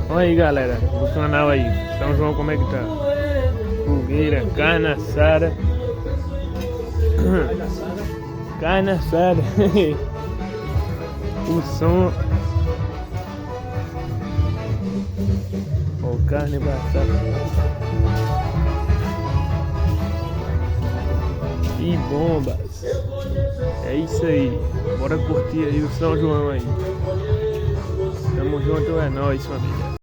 Olha aí, galera, do canal aí, São João, como é que tá? Fogueira, carne assada. Carne assada. O som. Ó, carne assada. E bombas. É isso aí. Bora curtir aí o São João aí. Tamo junto, é nóis, família.